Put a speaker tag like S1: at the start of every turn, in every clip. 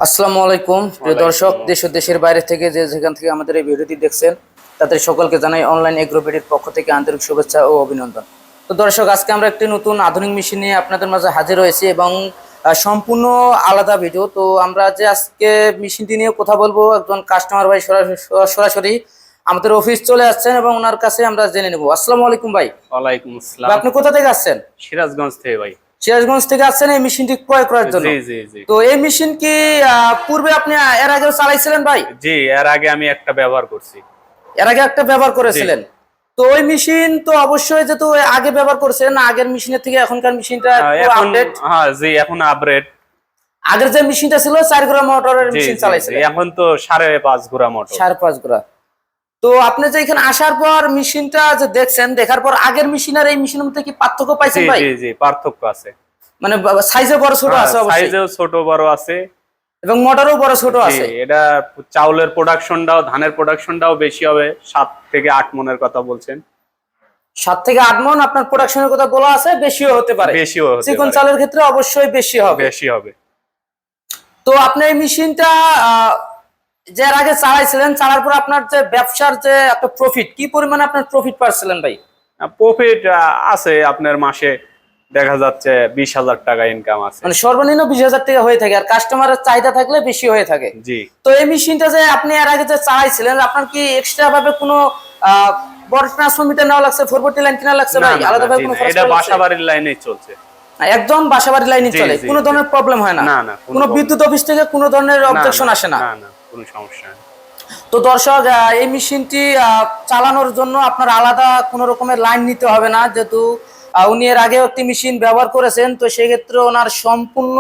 S1: আসসালামু আলাইকুম প্রিয় দর্শক, দেশ ও দেশের বাইরে থেকে যেখান থেকে আমাদের এই ভিডিওটি দেখছেন তাদের সকলকে জানাই অনলাইন এগ্রোবেডির পক্ষ থেকে আন্তরিক শুভেচ্ছা ও অভিনন্দন। তো দর্শক, আজকে আমরা একটি নতুন আধুনিক মেশিন নিয়ে আপনাদের মাঝে হাজির হয়েছি এবং সম্পূর্ণ আলাদা ভিডিও। তো আমরা যে আজকে মেশিনটি নিয়ে কথা বলবো, একজন কাস্টমার ভাই সরাসরি আমাদের অফিস চলে আসছেন এবং ওনার কাছে আমরা জেনে নেব। আসসালামু আলাইকুম ভাই।
S2: ওয়ালাইকুম আসসালাম।
S1: আপনি কোথা থেকে আসছেন?
S2: সিরাজগঞ্জ থেকে ভাই।
S1: সিরাজগঞ্জ থেকে আসছেন এই মেশিনটি ক্রয় করার জন্য?
S2: জি জি জি।
S1: তো এই মেশিন কি পূর্বে আপনি এর আগে চালাইছিলেন ভাই?
S2: জি, এর আগে আমি একটা ব্যবহার করছি।
S1: এর আগে একটা ব্যবহার করেছিলেন? তো ওই মেশিন তো অবশ্যই, যেহেতু আগে ব্যবহার করেছেন, আগের মেশিনের থেকে এখনকার মেশিনটা একটু আপডেট।
S2: হ্যাঁ জি, এখন আপডেট।
S1: আগের যে মেশিনটা ছিল 4 ঘোড়া মোটরের মেশিন চালাইছিলেন,
S2: এখন তো 5.5 ঘোড়া মোটর।
S1: 5.5 ঘোড়া। তো আপনি যে এখানে আসার পর মেশিনটা যে দেখছেন, দেখার পর আগের মেশিন আর এই মেশিনের মধ্যে কি পার্থক্য পাইছেন ভাই?
S2: জি জি, পার্থক্য আছে।
S1: মানে সাইজে বড় ছোট আছে? অবশ্যই
S2: সাইজেও ছোট বড় আছে
S1: এবং মোটরও বড় ছোট আছে।
S2: এটা চাউলের প্রোডাকশনটাও, ধানের প্রোডাকশনটাও বেশি হবে। 7 থেকে 8 মনের কথা বলছেন।
S1: 7 থেকে 8 মন আপনার প্রোডাকশনের কথা বলা আছে, বেশিও হতে পারে।
S2: বেশিও হতে পারে।
S1: চিকন চালের ক্ষেত্রে অবশ্যই বেশি হবে।
S2: বেশি হবে।
S1: তো আপনি এই মেশিনটা যে এর আগে চালাইছিলেন, চালার পর আপনার যে ব্যবসার যে একটা প্রফিট, কি পরিমাণে আপনার প্রফিট পাচ্ছিলেন ভাই?
S2: প্রফিট আছে আপনার মাসে দেখা যাচ্ছে 20,000 টাকা ইনকাম আছে।
S1: মানে সর্বনিম্ন 20,000 টাকা হয়ে থাকে, আর কাস্টমারের চাহিদা থাকলে বেশি হয়ে থাকে।
S2: জি।
S1: তো এই মেশিনটা যে আপনি এর আগে যে চালাইছিলেন, আপনার কি এক্সট্রা ভাবে কোনো বড় ট্রান্সফরমার নেওয়া লাগছে, 440 লাইন কিনা লাগছে ভাই? আলাদা ভাবে কোনো খরচ?
S2: এটা বাসাবাড়ির লাইনেই চলছে।
S1: একদম বাসাবাড়ির লাইনে চলে, কোনো ধরনের প্রবলেম হয় না?
S2: না,
S1: কোনো বিদ্যুৎ অফিস থেকে কোনো ধরনের অবজেকশন আসে না?
S2: না, কোনো সমস্যা নেই।
S1: তো দর্শক, এই মেশিনটি চালানোর জন্য আপনার আলাদা কোনো রকমের লাইন নিতে হবে না, যেহেতু উনি এর আগেও একটি মেশিন ব্যবহার করেছেন। তো সেক্ষেত্রে ওনার সম্পূর্ণ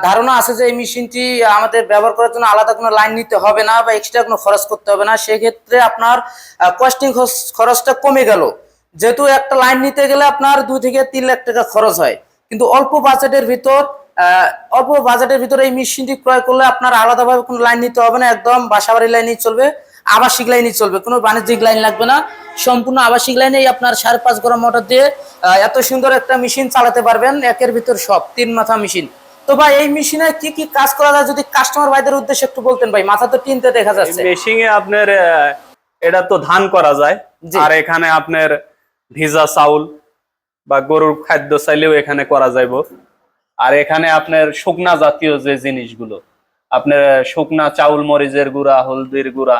S1: ধারণা আছে যে এই মেশিনটি আমাদের ব্যবহার করার জন্য আলাদা কোনো লাইন নিতে হবে না বা এক্সট্রা কোনো খরচ করতে হবে না। সেক্ষেত্রে আপনার কস্টিং খরচটা কমে গেল, যেহেতু একটা লাইন নিতে গেলে আপনার 2 থেকে 3 লাখ টাকা খরচ হয়। কিন্তু অল্প বাজেটের ভিতরে এই মেশিনটি ক্রয় করলে আপনার আলাদাভাবে কোনো লাইন নিতে হবে না, একদম বাসাবাড়ির লাইনেই চলবে, আবাসিক লাইনেই চলবে, কোনো বাণিজ্যিক লাইন লাগবে না। সম্পূর্ণ আবাসিক লাইনেই আপনার 5.5 ঘোড়া মোটর দিয়ে এত সুন্দর একটা মেশিন চালাতে পারবেন, একের ভিতর সব, 3 মাথা মেশিন। তো ভাই, এই মেশিনে কি কি কাজ করা যায় যদি কাস্টমার ভাইদের উদ্দেশ্যে একটু বলতেন ভাই? মাথা তো টিনতে দেখা যাচ্ছে।
S2: মেশিনে আপনার এটা তো ধান করা যায়, আর এখানে আপনার ভিজা চাউল বা গরুর খাদ্য চাইলেও এখানে করা যাইব। আর এখানে আপনার শুকনা জাতীয় যে জিনিসগুলো, আপনার শুকনা চাউল, মরিচের গুঁড়া, হলদির গুঁড়া,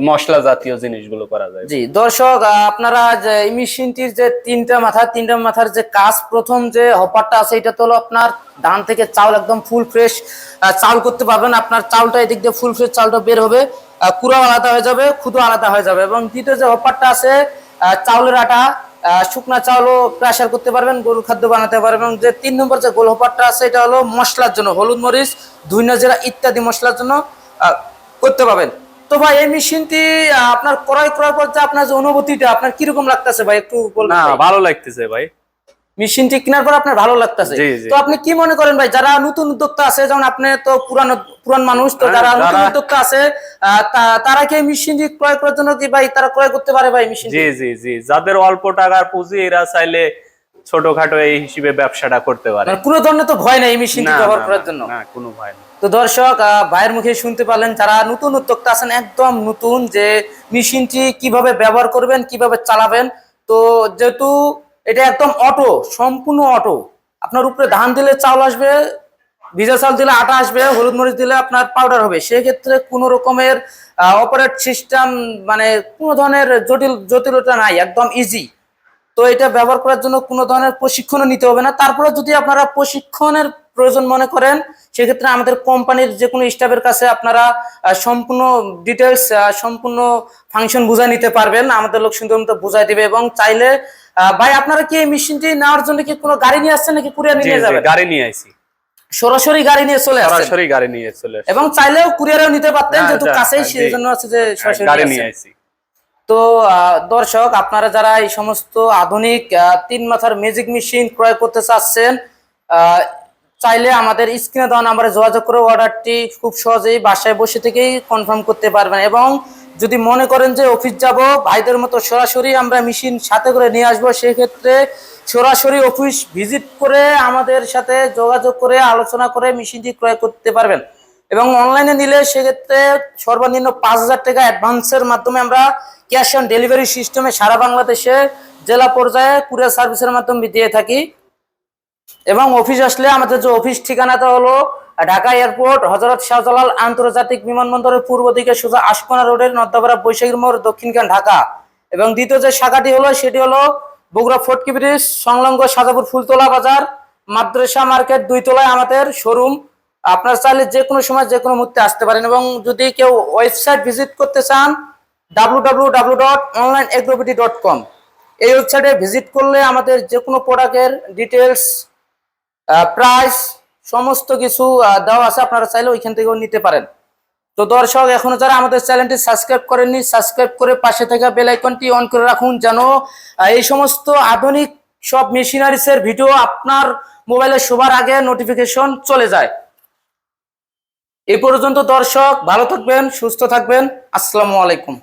S2: মশলা জাতীয় জিনিসগুলো করা যায়।
S1: জি দর্শক, আপনারা যে এই মেশিনটির যে তিনটা মাথার যে কাজ, প্রথম যে হপারটা আছে, এটা তো হলো আপনার ধান থেকে চাউল একদম ফুল ফ্রেশ চাউল করতে পারবেন। আপনার চাউলটা এদিক দিয়ে ফুল ফ্রেশ চাউলটা বের হবে, কুড়াও আলাদা হয়ে যাবে, খুদও আলাদা হয়ে যাবে। এবং দ্বিতীয় যে হপারটা আছে, চাউলের আটা, শুকনা চাউলও ক্রাশার করতে পারবেন, গরুর খাদ্য বানাতে পারবেন। এবং যে 3 নম্বর যে গোল হপারটা আছে, এটা হলো মশলার জন্য, হলুদ, মরিচ, ধনিয়া, জিরা ইত্যাদি মশলার জন্য করতে পারবেন। তো ভাই, এই মেশিনটি আপনার ক্রয় করার পর যে আপনার যে অনুভূতিটা, আপনার কিরকম লাগতেছে ভাই, একটু বলবেন?
S2: না, ভালো লাগতেছে ভাই,
S1: মেশিনটি কেনার পর আপনার ভালো লাগতেছে। তো আপনি কি মনে করেন ভাই, যারা নতুন উদ্যোক্তা আছে, যেমন আপনি তো পুরান মানুষ, তো যারা নতুন উদ্যোক্তা আছে তারা কি এই মেশিনটি ক্রয় করার জন্য কি ভাই তারা ক্রয় করতে পারে ভাই মেশিন?
S2: জি জি জি, যাদের অল্প টাকার পুঁজি, এরা চাইলে ছোটখাটো এই হিসেবে ব্যবসাটা করতে পারে।
S1: কোনো ধরনের তো ভয় নাই এই মেশিনটি ব্যবহার করার জন্য?
S2: না, কোনো ভয় নেই।
S1: তো দর্শক, ভাইয়ের মুখে শুনতে পারলেন, যারা নতুন উদ্যোক্তা আছেন, একদম নতুন, যে মেশিনটি কিভাবে ব্যবহার করবেন, কিভাবে চালাবেন। তো যেহেতু এটা একদম অটো, সম্পূর্ণ অটো, আপনার উপরে ধান দিলে চাউল আসবে, ভিজা চাউল দিলে আটা আসবে, হলুদ মরিচ দিলে আপনার পাউডার হবে। সেক্ষেত্রে কোনো রকমের অপারেট সিস্টেম, মানে কোনো ধরনের জটিলতা নাই, একদম ইজি। তো এটা ব্যবহার করার জন্য কোনো ধরনের প্রশিক্ষণও নিতে হবে না। তারপরে যদি আপনারা প্রশিক্ষণের প্রয়োজন মনে করেন, সেক্ষেত্রে আমাদের কোম্পানির যে কোনো স্টাফের কাছে আপনারা সম্পূর্ণ ডিটেলস, সম্পূর্ণ ফাংশন বুঝাই নিতে পারবেন, আমাদের লোক সুন্দর মতো বুঝাই দিবে। এবং চাইলে ভাই, আপনারা কি এই মেশিনটি নেওয়ার জন্য কি কোনো গাড়ি নিয়ে আসছেন নাকি কুরিয়ার নিয়ে যাবেন?
S2: গাড়ি নিয়ে আইছি,
S1: সরাসরি গাড়ি নিয়ে চলে আসছেন?
S2: সরাসরি গাড়ি নিয়ে চলে আসছি।
S1: এবং চাইলেও কুরিয়ারেও নিতে পারতেন, যেহেতু কাছেই, সেই জন্য আছে যে সরাসরি
S2: গাড়ি নিয়ে আইছি।
S1: তো দর্শক, আপনারা যারা এই সমস্ত আধুনিক 3 মাথার ম্যাজিক মেশিন ক্রয় করতে চাচ্ছেন, চাইলে আমাদের স্ক্রিনে দেওয়া নাম্বারে যোগাযোগ করে অর্ডারটি খুব সহজেই বাসায় বসে থেকেই কনফার্ম করতে পারবেন। এবং যদি মনে করেন যে অফিস যাব, ভাইদের মতো সরাসরি আমরা মেশিন সাথে করে নিয়ে আসবো, সেক্ষেত্রে সরাসরি অফিস ভিজিট করে আমাদের সাথে যোগাযোগ করে আলোচনা করে মেশিনটি ক্রয় করতে পারবেন। এবং অনলাইনে নিলে সেক্ষেত্রে সর্বনিম্ন 5,000 টাকা অ্যাডভান্সের মাধ্যমে আমরা ক্যাশ অন ডেলিভারি সিস্টেমে সারা বাংলাদেশে জেলা পর্যায়ে কুরিয়ার সার্ভিসের মাধ্যমে দিয়ে থাকি। এবং অফিস আসলে আমাদের যে অফিস ঠিকানাটা হলো ঢাকা এয়ারপোর্ট হযরত শাহজালাল আন্তর্জাতিক বিমানবন্দরের পূর্ব দিকে সোজা আশকোনা রোডের নর্দাপাড়া বৈশাখী মোড় দক্ষিণখান ঢাকা। এবং দ্বিতীয় যে শাখাটি হলো সেটি হলো বগুড়া ফটকি ব্রিজ সংলগ্ন সাজাপুর ফুলতলা বাজার মাদ্রাসা মার্কেট 2 তলায় আমাদের শোরুম। আপনার চাইলে যে কোনো সময় যে কোনো মুহূর্তে আসতে পারেন। এবং যদি কেউ ওয়েবসাইট ভিজিট করতে চান www.onlineagrobidy.com, এই ওয়েবসাইটে ভিজিট করলে আমাদের যে কোনো প্রোডাক্টের ডিটেলস, প্রাইস সমস্ত কিছু দেওয়া আছে, আপনারা চাইলে ওইখান থেকেও নিতে পারেন। তো দর্শক, এখনো যারা আমাদের চ্যানেলটি সাবস্ক্রাইব করেননি, সাবস্ক্রাইব করে পাশে থাকা বেল আইকনটি অন করে রাখুন, যেন এই সমস্ত আধুনিক সব মেশিনারিজের ভিডিও আপনার মোবাইলে সবার আগে নোটিফিকেশন চলে যায়। এই পর্যন্ত দর্শক, ভালো থাকবেন, সুস্থ থাকবেন। আসসালামু আলাইকুম।